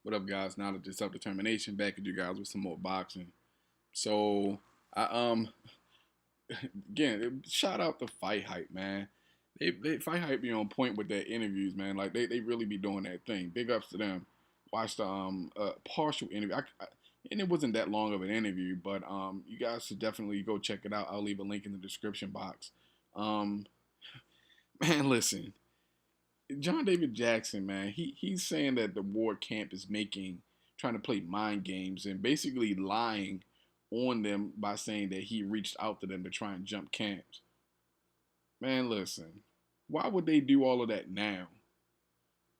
What up, guys? Knowledge and self determination. Back at you guys with some more boxing. So, I again, shout out to Fight Hype, man. They Fight Hype be on point with their interviews, man. Like they really be doing that thing. Big ups to them. Watched the partial interview. And it wasn't that long of an interview, but you guys should definitely go check it out. I'll leave a link in the description box. Um, man, listen, John David Jackson, man, he's saying that the Ward camp is trying to play mind games and basically lying on them by saying that he reached out to them to try and jump camps. Man, listen, why would they do all of that now?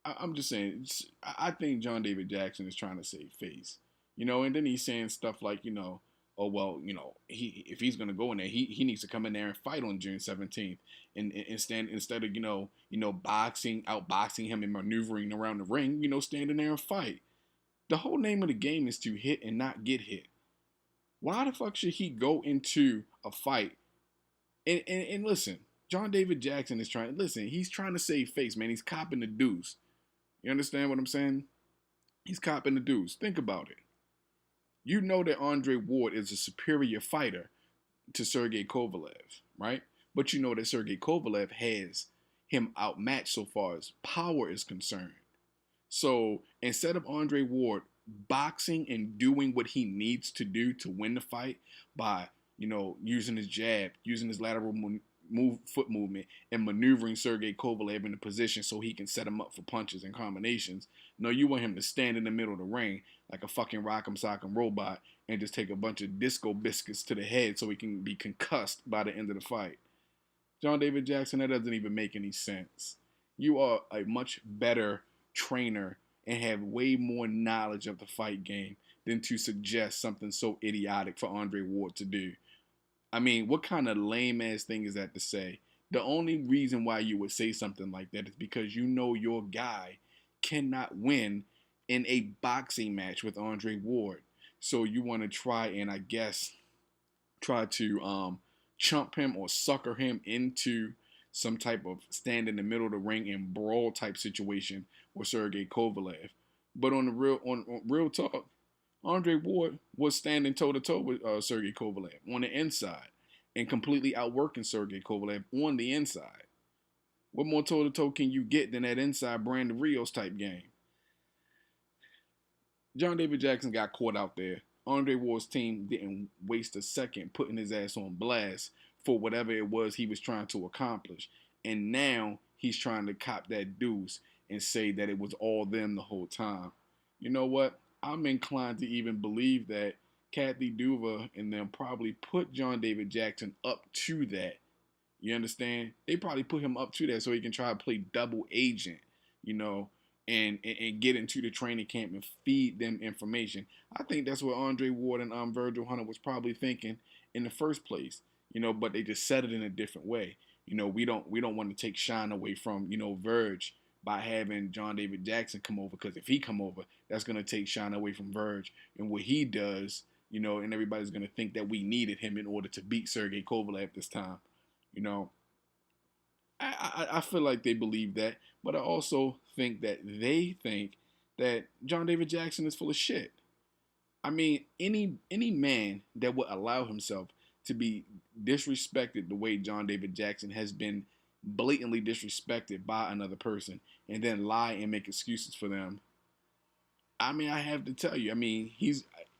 I'm just saying, I think John David Jackson is trying to save face, and then he's saying stuff like, oh well, he if he's gonna go in there, he needs to come in there and fight on June 17th, and stand instead of outboxing him and maneuvering around the ring, stand in there and fight. The whole name of the game is to hit and not get hit. Why the fuck should he go into a fight? And listen, John David Jackson is trying. Listen, he's trying to save face, man. He's copping the deuce. You understand what I'm saying? He's copping the deuce. Think about it. You know that Andre Ward is a superior fighter to Sergey Kovalev, right? But you know that Sergey Kovalev has him outmatched so far as power is concerned. So instead of Andre Ward boxing and doing what he needs to do to win the fight by, using his jab, using his lateral foot movement, and maneuvering Sergey Kovalev into position so he can set him up for punches and combinations. No, you want him to stand in the middle of the ring like a fucking rock'em sock'em robot and just take a bunch of disco biscuits to the head so he can be concussed by the end of the fight. John David Jackson, that doesn't even make any sense. You are a much better trainer and have way more knowledge of the fight game than to suggest something so idiotic for Andre Ward to do. I mean, what kind of lame ass thing is that to say? The only reason why you would say something like that is because you know your guy cannot win in a boxing match with Andre Ward. So you want to try and, I guess, try to chump him or sucker him into some type of stand in the middle of the ring and brawl type situation with Sergey Kovalev. But on real talk, Andre Ward was standing toe to toe with Sergey Kovalev on the inside and completely outworking Sergey Kovalev on the inside. What more toe to toe can you get than that inside Brandon Rios type game? John David Jackson got caught out there. Andre Ward's team didn't waste a second putting his ass on blast for whatever it was he was trying to accomplish. And now he's trying to cop that deuce and say that it was all them the whole time. You know what? I'm inclined to even believe that Kathy Duva and them probably put John David Jackson up to that. You understand? They probably put him up to that so he can try to play double agent, you know, and get into the training camp and feed them information. I think that's what Andre Ward and Virgil Hunter was probably thinking in the first place, but they just said it in a different way. We don't want to take shine away from, Verge by having John David Jackson come over, because if he come over, that's going to take shine away from Verge and what he does, and everybody's going to think that we needed him in order to beat Sergey Kovalev this time. You know, I feel like they believe that, but I also think that they think that John David Jackson is full of shit. I mean, any man that would allow himself to be disrespected the way John David Jackson has been blatantly disrespected by another person and then lie and make excuses for them. I mean, I have to tell you, I mean,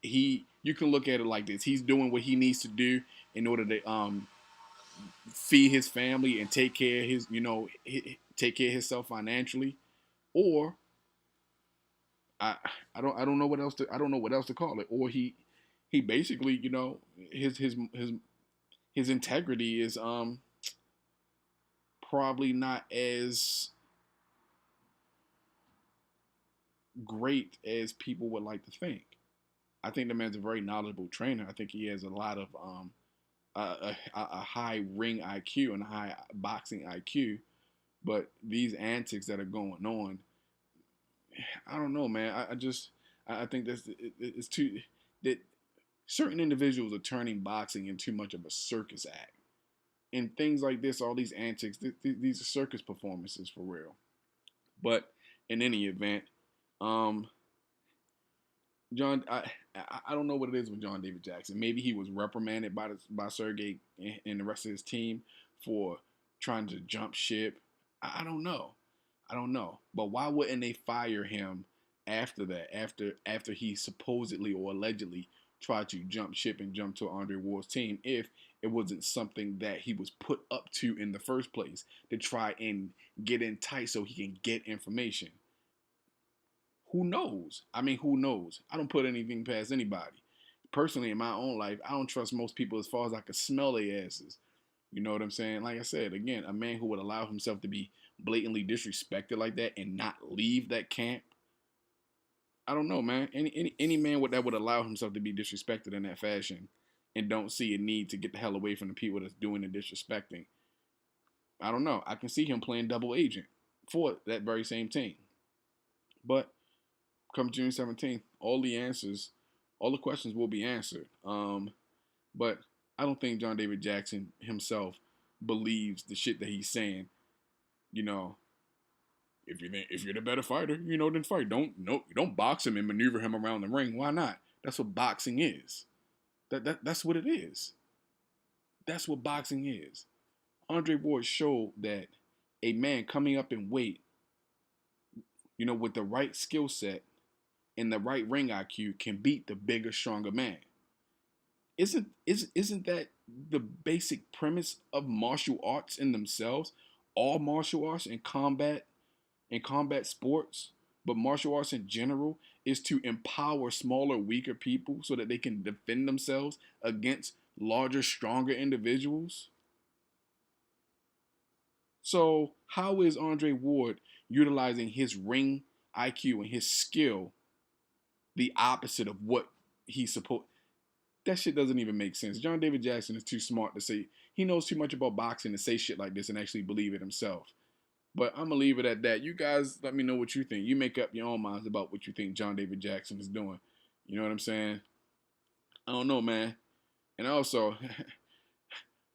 he you can look at it like this. He's doing what he needs to do in order to feed his family and take care of take care of himself financially, or I I don't know what else to call it. Or he basically, his integrity is probably not as great as people would like to think. I think the man's a very knowledgeable trainer. I think he has a lot of a high ring IQ and a high boxing IQ. But these antics that are going on, I don't know, man. I think it's too that certain individuals are turning boxing into too much of a circus act, and things like this, all these antics, these are circus performances for real. But in any event, um, John, I don't know what it is with John David Jackson. Maybe he was reprimanded by Sergey and the rest of his team for trying to jump ship. I don't know. I don't know. But why wouldn't they fire him after that? After he supposedly or allegedly tried to jump ship and jump to Andre Ward's team, if it wasn't something that he was put up to in the first place to try and get in tight so he can get information. Who knows? I mean, who knows? I don't put anything past anybody. Personally, in my own life, I don't trust most people as far as I can smell their asses. You know what I'm saying? Like I said, again, a man who would allow himself to be blatantly disrespected like that and not leave that camp. I don't know, man. Any man that would allow himself to be disrespected in that fashion and don't see a need to get the hell away from the people that's doing the disrespecting. I don't know. I can see him playing double agent for that very same team. But come June 17th, all the answers, all the questions will be answered. But I don't think John David Jackson himself believes the shit that he's saying. You know, if you're the better fighter, then fight. Don't box him and maneuver him around the ring. Why not? That's what boxing is. That's what it is. That's what boxing is. Andre Ward showed that a man coming up in weight, with the right skill set and the right ring IQ can beat the bigger, stronger man. Isn't that the basic premise of martial arts in themselves? All martial arts and combat sports, but martial arts in general is to empower smaller, weaker people so that they can defend themselves against larger, stronger individuals. So, how is Andre Ward utilizing his ring IQ and his skill the opposite of what he's supposed? That shit doesn't even make sense. John David Jackson is too smart to say. He knows too much about boxing to say shit like this and actually believe it himself. But I'm gonna leave it at that. You guys, let me know what you think. You make up your own minds about what you think John David Jackson is doing. You know what I'm saying? I don't know, man. And also,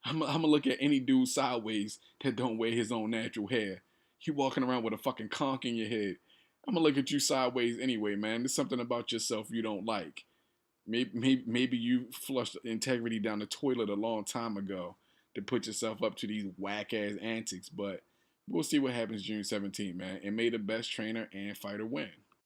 I'm gonna look at any dude sideways that don't wear his own natural hair. You walking around with a fucking conch in your head. I'm gonna look at you sideways anyway, man. There's something about yourself you don't like. Maybe you flushed integrity down the toilet a long time ago to put yourself up to these whack ass antics. But we'll see what happens June 17th, man. And may the best trainer and fighter win.